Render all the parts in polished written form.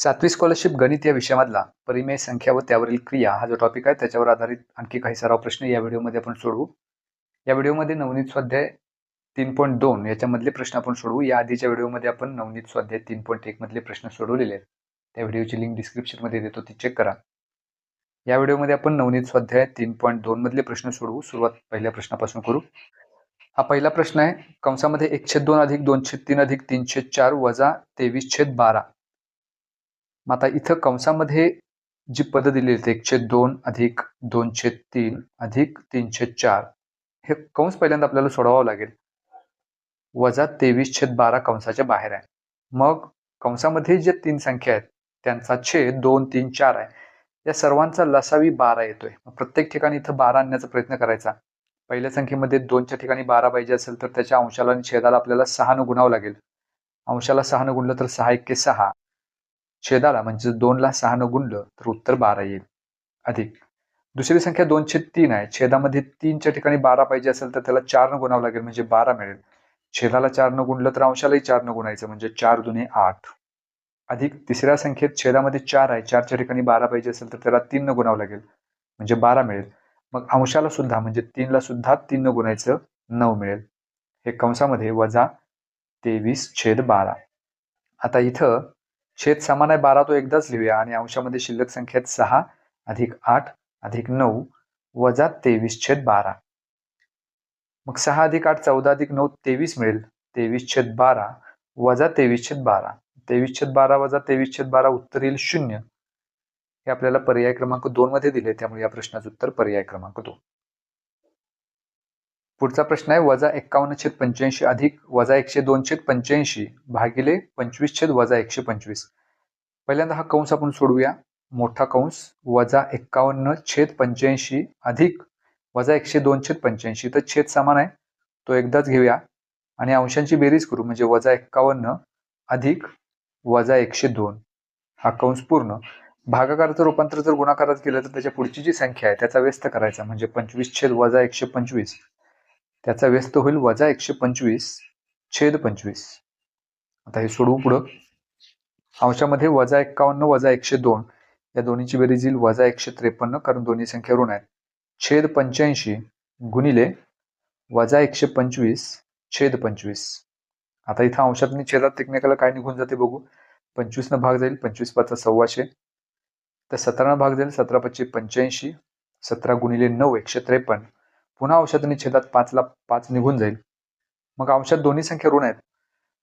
7वी scholarship गणित या विषयामधला परिमेय संख्या व त्यावरील क्रिया हा जो टॉपिक आहे त्याच्यावर आधारित आणखी काही सराव प्रश्न या व्हिडिओमध्ये आपण सोडवू. या व्हिडिओमध्ये नवनीत स्वाध्याय 3.2 याच्यामधले प्रश्न आपण सोडवू. या आधीच्या व्हिडिओमध्ये आपण नवनीत स्वाध्याय 3.1 मधले प्रश्न सोडवलेले आहेत. त्या व्हिडिओची लिंक डिस्क्रिप्शनमध्ये देतो, ती चेक करा. या व्हिडिओमध्ये आपण नवनीत स्वाध्याय 3.2 मधले प्रश्न सोडवू. सुरुवात पहिल्या प्रश्नापासून करू. हा पहिला प्रश्न आहे. कंसामध्ये 1/2 अधिक 2/3 अधिक 3/4 वजा 23/12. मग आता इथं कंसामध्ये जी पद दिली आहेत 1/2 अधिक 2/3 अधिक 3/4 हे कंस पहिल्यांदा आपल्याला सोडवावं लागेल. वजा 23/12 कंसाच्या बाहेर आहे. मग कंसामध्ये जे तीन संख्या आहेत त्यांचा छेद 2, 3, 4 आहे. या सर्वांचा लसावी 12 येतोय. प्रत्येक ठिकाणी इथं 12 आणण्याचा प्रयत्न करायचा. पहिल्या संख्येमध्ये 2च्या ठिकाणी 12 पाहिजे असेल तर त्याच्या अंशाला आणि छेदाला आपल्याला 6 न गुणावं लागेल. अंशाला 6 न गुणलं तर 6 × 6, छेदाला म्हणजे 2 ला 6 न गुणलं तर उत्तर 12 येईल. अधिक दुसरी संख्या 2/3 आहे. छेदामध्ये 3च्या ठिकाणी 12 पाहिजे असेल तर त्याला 4 न गुणावं लागेल म्हणजे 12 मिळेल. छेदाला 4 न गुणलं तर अंशालाही 4 न गुणायचं म्हणजे 4 दुने 8. अधिक तिसऱ्या संख्येत छेदामध्ये 4 आहे. 4च्या ठिकाणी 12 पाहिजे असेल तर त्याला 3 न गुणावं लागेल म्हणजे 12 मिळेल. मग अंशाला सुद्धा म्हणजे 3 ला सुद्धा 3 न गुणायचं 9 मिळेल. हे कंसामध्ये वजा 23/12. आता इथं छेद समान आहे 12 तो एकदाच लिहूया आणि अंशामध्ये शिल्लक संख्येत 6 अधिक 8 अधिक 9 वजा 23/12. मग 6 अधिक 8 14 अधिक 9 23 मिळेल. 23/12 वजा 23/12. 23/12 वजा 23/12 उत्तर येईल 0. हे आपल्याला पर्याय क्रमांक 2 मध्ये दिले, त्यामुळे या प्रश्नाचं उत्तर पर्याय क्रमांक 2. पुढचा प्रश्न आहे वजा 51/85 अधिक वजा 102/85 भागिले 25 वजा 125. पहिल्यांदा हा कंस आपण सोडूया. मोठा कंस वजा 51/85 अधिक वजा 102/85. तर छेद समान आहे तो एकदाच घेऊया आणि अंशांची बेरीज करू म्हणजे वजा 51 अधिक वजा 102. हा कंस पूर्ण. भागाकाराचं रूपांतर जर गुणाकारात केलं तर त्याच्या पुढची जी संख्या आहे त्याचा व्यस्त करायचा म्हणजे 25 वजा 125. त्याचा व्यस्त होईल वजा 125/25. आता हे सोडवू पुढं. अंशामध्ये वजा 51 वजा 102 या दोन्हीची बेरीज येईल वजा 153 कारण दोन्ही संख्या ऋण आहेत. छेद 85 गुणिले वजा 125/25. आता इथं अंशात आणि छेदात एकमेकाला काय निघून जाते बघू. 25 न भाग जाईल 25 × 5 = 125. तर 17 न भाग जाईल 17 × 5 = 85. 17 गुणिले 9 153. पुन्हा अंशात आणि छेदात 5 ला 5 निघून जाईल. मग अंशात दोन्ही संख्या ऋण आहेत.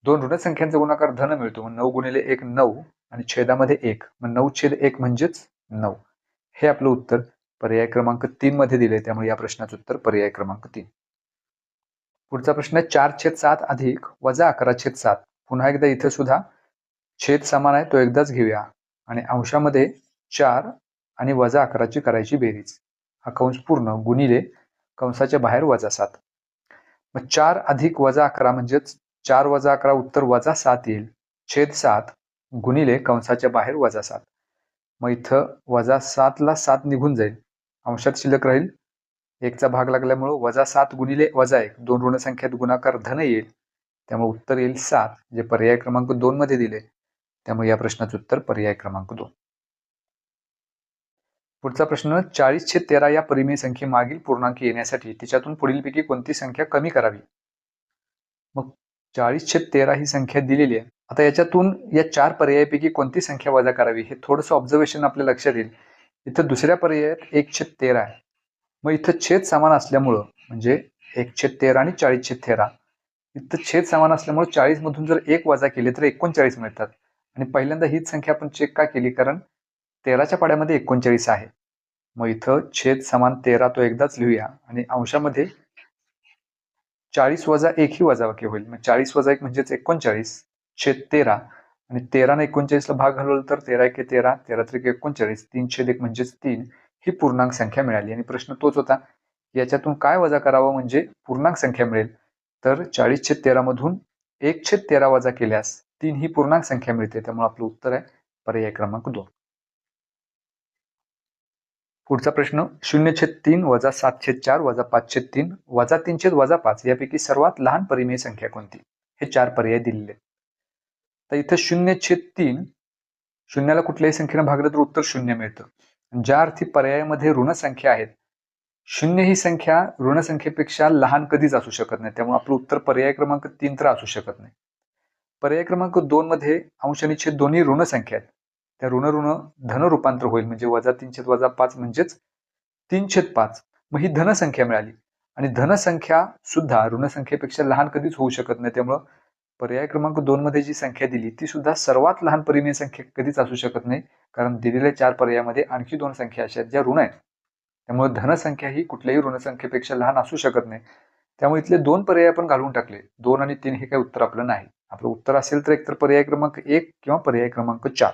दोन ऋण संख्यांचा गुणाकार धन मिळतो. मग 9 गुणिले 1 9 आणि छेदामध्ये 1 मग 9/1 म्हणजेच 9. हे आपलं उत्तर पर्याय क्रमांक 3 मध्ये दिले, त्यामुळे या प्रश्नाचं उत्तर पर्याय क्रमांक 3. पुढचा प्रश्न आहे 4/7 अधिक वजा 11/7. पुन्हा एकदा इथे सुद्धा छेद समान आहे तो एकदाच घेऊया आणि अंशामध्ये 4 आणि वजा 11ची करायची बेरीज. हा कंस पूर्ण गुणिले कंसाच्या बाहेर वजा 7. मग 4 अधिक वजा 11 म्हणजेच 4 वजा 11 उत्तर वजा 7 येईल. छेद 7 गुणिले कंसाच्या बाहेर वजा 7. मग इथं वजा 7 ला 7 निघून जाईल. अंशात शिल्लक राहील 1चा भाग लागल्यामुळे वजा 7 गुणिले वजा 1 दोन ऋण संख्येत गुणाकार धन येईल, त्यामुळे उत्तर येईल 7 जे पर्याय क्रमांक 2 मध्ये दिले, त्यामुळे या प्रश्नाचं उत्तर पर्याय क्रमांक 2. पुढचा प्रश्न 40/13 या परिमेय संख्ये मागील पूर्णांक येण्यासाठी तिच्यातून पुढीलपैकी कोणती संख्या कमी करावी. मग 40/13 ही संख्या दिलेली आहे. आता याच्यातून या 4 पर्यायापैकी कोणती संख्या वजा करावी हे थोडंसं ऑब्झर्वेशन आपल्या लक्षात येईल. इथं दुसऱ्या पर्यायात 1/13 आहे. मग इथं छेद समान असल्यामुळं म्हणजे 1/13 आणि 40/13 इथं छेद समान असल्यामुळे 40 मधून जर 1 वजा केले तर 39 मिळतात. आणि पहिल्यांदा हीच संख्या आपण चेक का केली, कारण 13च्या पाड्यामध्ये 39 आहे. मग इथं छेद समान 13 तो एकदाच लिहूया आणि अंशामध्ये 40 वजा 1 ही वजाबाकी होईल. मग 40 वजा 1 म्हणजेच 39/13 आणि 13 ने 39 ला भाग घालवला तर 13 × 13 13 × 39 3/1 म्हणजेच 3 ही पूर्णांक संख्या मिळाली. आणि प्रश्न तोच होता याच्यातून काय वजा करावं म्हणजे पूर्णांक संख्या मिळेल. तर 40/13 मधून 1/13 वजा केल्यास 3 ही पूर्णांक संख्या मिळते, त्यामुळे आपलं उत्तर आहे पर्याय क्रमांक 2. पुढचा प्रश्न 0/3 वजा 7/4 वजा 5/3 वजा 3/5 यापैकी सर्वात लहान परिमेय संख्या कोणती. हे 4 पर्याय दिलेले. तर इथं 0/3 शून्याला कुठल्याही संख्येनं भागलं तर उत्तर 0 मिळतं. ज्या अर्थी पर्यायामध्ये ऋण संख्या आहेत, 0 ही संख्या ऋण संख्येपेक्षा लहान कधीच असू शकत नाही. त्यामुळे आपलं उत्तर पर्याय क्रमांक 3 तर असू शकत नाही. पर्याय क्रमांक 2 मध्ये अंश आणि छेद दोन्ही ऋण संख्या आहेत. त्या ऋण ऋण धन रूपांतर होईल, म्हणजे -3/5 म्हणजेच 3/5. मग ही धनसंख्या मिळाली आणि धनसंख्या सुद्धा ऋणसंख्येपेक्षा लहान कधीच होऊ शकत नाही. त्यामुळं पर्याय क्रमांक 2 मध्ये जी संख्या दिली ती सुद्धा सर्वात लहान परिमेय संख्या कधीच असू शकत नाही, कारण दिलेल्या 4 पर्यायामध्ये आणखी 2 संख्या अशा आहेत ज्या ऋण आहेत. त्यामुळे धनसंख्या ही कुठल्याही ऋणसंख्येपेक्षा लहान असू शकत नाही. त्यामुळे इथले 2 पर्याय आपण घालून टाकले. 2 आणि 3 हे काही उत्तर आपलं नाही. आपलं उत्तर असेल तर एकतर पर्याय क्रमांक 1 किंवा पर्याय क्रमांक 4.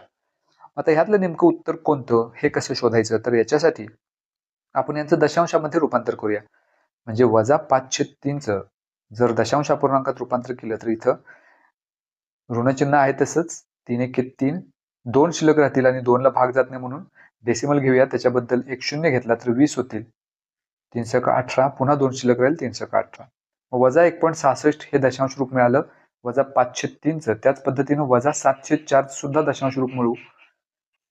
आता ह्यातलं नेमकं उत्तर कोणतं हे कसं शोधायचं, तर याच्यासाठी आपण यांचं दशांशामध्ये रूपांतर करूया. म्हणजे -5/3चं जर दशांश अपूर्णांकात रूपांतर केलं तर इथं ऋणचिन्ह आहे तसंच 3 2 शिल्लक राहतील आणि 2ला भाग जात नाही म्हणून डेसिमल घेऊया. त्याच्याबद्दल एक 0 घेतला तर 20 होतील. 3×18 पुन्हा 2 शिल्लक राहील 3×18. -1.66 हे दशांश रूप मिळालं. -5/3चं त्याच पद्धतीनं -7/4 सुद्धा दशांश रूप मिळू.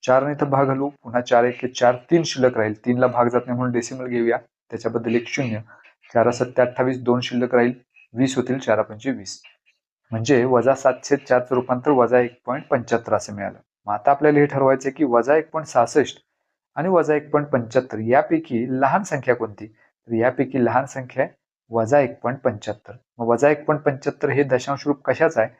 4 ने इथं भाग घालू, पुन्हा 4 1 4 3 शिल्लक राहील. 3ला भाग जात नाही म्हणून डेसिमल घेऊया. त्याच्याबद्दल एक 0. 4 28 2 शिल्लक राहील. 20 होतील. 4 20. म्हणजे -7/4चं रूपांतर -1.75 असं मिळालं. मग आता आपल्याला हे ठरवायचं की -1.66 आणि -1.75 यापैकी लहान संख्या कोणती? तर यापैकी लहान संख्या आहे -1.75. मग -1.75 हे दशांश रूप कशाचं आहे?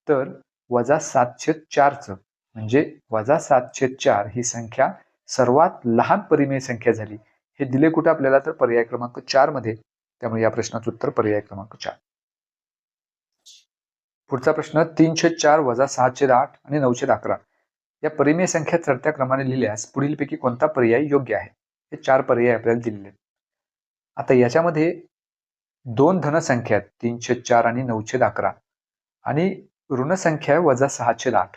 तर -7/4चं, म्हणजे -7/4 ही संख्या सर्वात लहान परिमेय संख्या झाली. हे दिले कुठे आपल्याला? तर पर्याय क्रमांक 4 मध्ये. त्यामुळे या प्रश्नाचं उत्तर पर्याय क्रमांक 4. पुढचा प्रश्न 3/4 - 6/8 आणि 9/11 या परिमेय संख्या चढत्या क्रमाने लिहिल्यास पुढीलपैकी कोणता पर्याय योग्य आहे? हे 4 पर्याय आपल्याला दिलेले आहेत. आता याच्यामध्ये 2 धनसंख्या आहेत 3/4 आणि 9/11 आणि ऋणसंख्या आहे -6/8.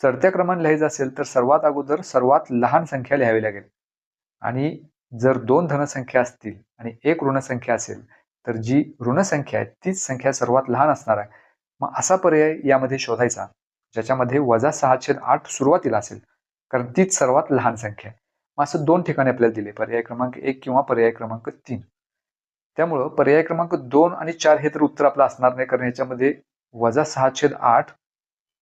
चढत्या क्रमाने लिहायचं असेल तर सर्वात अगोदर सर्वात लहान संख्या लिहावी लागेल आणि जर 2 धनसंख्या असतील आणि एक ऋणसंख्या असेल तर जी ऋणसंख्या आहे तीच संख्या सर्वात लहान असणार आहे. मग असा पर्याय यामध्ये शोधायचा ज्याच्यामध्ये -6/8 सुरुवातीला असेल, कारण तीच सर्वात लहान संख्या आहे. मग असं 2 ठिकाणी आपल्याला दिले, पर्याय क्रमांक 1 किंवा पर्याय क्रमांक 3. त्यामुळं पर्याय क्रमांक 2 आणि 4 हे तर उत्तर आपलं असणार नाही, कारण याच्यामध्ये -6/8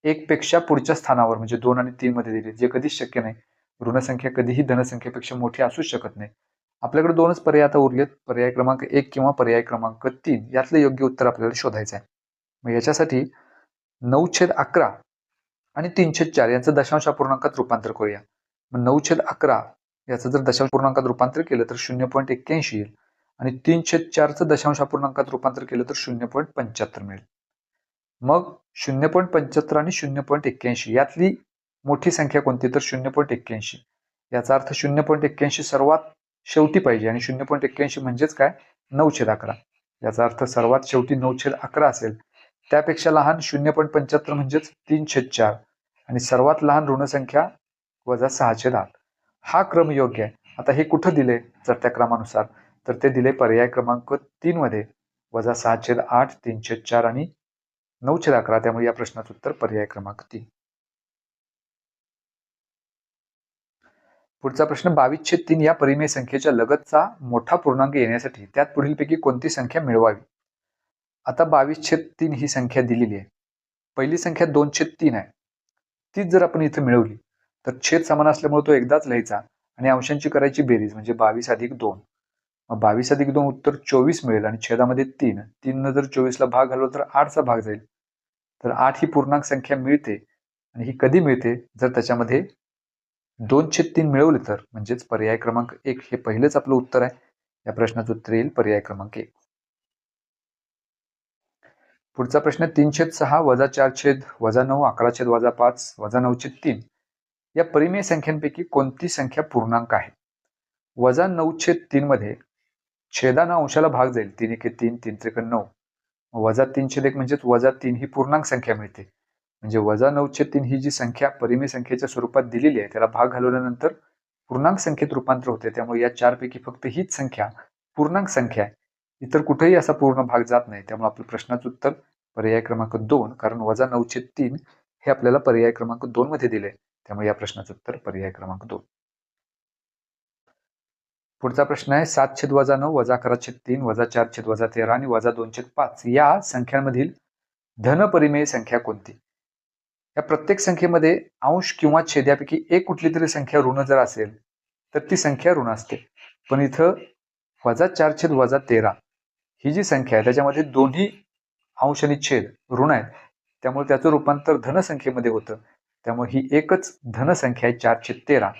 1 पेक्षा पुढच्या स्थानावर म्हणजे 2 आणि 3 मध्ये दिले, जे कधीच शक्य नाही. ऋणसंख्या कधीही धनसंख्येपेक्षा मोठी असूच शकत नाही. आपल्याकडे 2च पर्याय आता उरलेत, पर्याय क्रमांक 1 किंवा पर्याय क्रमांक 3. यातलं योग्य उत्तर आपल्याला शोधायचं आहे. मग याच्यासाठी 9/11 आणि 3/4 यांचं दशांश अपूर्णांकात रूपांतर करूया. मग 9/11 याचं जर दशांश पूर्णांकात रूपांतर केलं तर 0.81 येईल आणि 3/4चं दशांश अपूर्णांकात रूपांतर केलं तर 0.75 मिळेल. मग 0.75 आणि 0.81 यातली मोठी संख्या कोणती? तर 0.81. याचा अर्थ 0.81 सर्वात शेवटी पाहिजे आणि 0.81 म्हणजेच काय? 9/11. याचा अर्थ सर्वात शेवटी 9/11 असेल. त्यापेक्षा लहान 0.75 म्हणजेच 3/4 आणि सर्वात लहान ऋणसंख्या -6/8. हा क्रम योग्य आहे. आता हे कुठं दिले चढत्या क्रमानुसार? तर ते दिले पर्याय क्रमांक 3 मध्ये. -6/8, 3/4 आणि 9/11. त्यामुळे या प्रश्नाचं उत्तर पर्याय क्रमांक 3. पुढचा प्रश्न 22/3 या परिमेय संख्येच्या लगतचा मोठा पूर्णांक येण्यासाठी त्यात पुढीलपैकी कोणती संख्या मिळवावी? आता 22/3 ही संख्या दिलेली आहे. पहिली संख्या 2/3 आहे. तीच जर आपण इथे मिळवली तर छेद समान असल्यामुळे तो एकदाच लिहायचा आणि अंशांची करायची बेरीज म्हणजे 22 + 2. मग 22 + 2 उत्तर 24 मिळेल आणि छेदामध्ये 3. 3 न जर 24ला भाग घालवला तर 8चा भाग जाईल. तर 8 ही पूर्णांक संख्या मिळते आणि ही कधी मिळते? जर त्याच्यामध्ये 2/3 मिळवले तर, म्हणजेच पर्याय क्रमांक 1 हे पहिलेच आपलं उत्तर आहे. या प्रश्नाचं उत्तर येईल पर्याय क्रमांक 1. पुढचा प्रश्न 3/6 - 4/9 11/5 -9/3 या परिमेय संख्यांपैकी कोणती संख्या पूर्णांक आहे? -9/3 मध्ये छेदानं अंशाला भाग जाईल. 3 × 3 3 × 9. -3/1 म्हणजेच -3 ही पूर्णांक संख्या मिळते. म्हणजे -9/3 ही जी संख्या परिमेय संख्येच्या स्वरूपात दिलेली आहे त्याला भाग घालवल्यानंतर पूर्णांक संख्येत रूपांतर होते. त्यामुळे या 4 पैकी फक्त हीच संख्या पूर्णांक संख्या आहे. इतर कुठेही असा पूर्ण भाग जात नाही. त्यामुळे आपलं प्रश्नाचं उत्तर पर्याय क्रमांक 2, कारण -9/3 हे आपल्याला पर्याय क्रमांक 2 मध्ये दिले. त्यामुळे या प्रश्नाचं उत्तर पर्याय क्रमांक 2. पुढचा प्रश्न आहे 7/9 वजा 11/3 वजा 4/13 आणि वजा 2/5 या संख्यांमधील धनपरिमेय संख्या कोणती? या प्रत्येक संख्येमध्ये अंश किंवा छेदापैकी एक कुठली तरी संख्या ऋण जर असेल तर ती संख्या ऋण असते. पण इथं वजा 4/13 ही जी संख्या आहे त्याच्यामध्ये दोन्ही अंश आणि छेद ऋण आहेत, त्यामुळे त्याचं रूपांतर धनसंख्येमध्ये होतं. त्यामुळे ही एकच धनसंख्या आहे 4/13,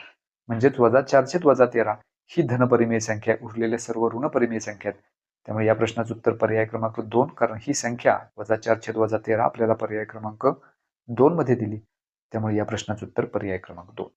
म्हणजेच वजा 4/13 ही धनपरिमेय संख्या, उरलेल्या सर्व ऋणपरिमेय संख्या आहेत. त्यामुळे या प्रश्नाचं उत्तर पर्याय क्रमांक 2, कारण ही संख्या वजा 4/13 आपल्याला पर्याय क्रमांक 2 मध्ये दिली. त्यामुळे या प्रश्नाचं उत्तर पर्याय क्रमांक 2.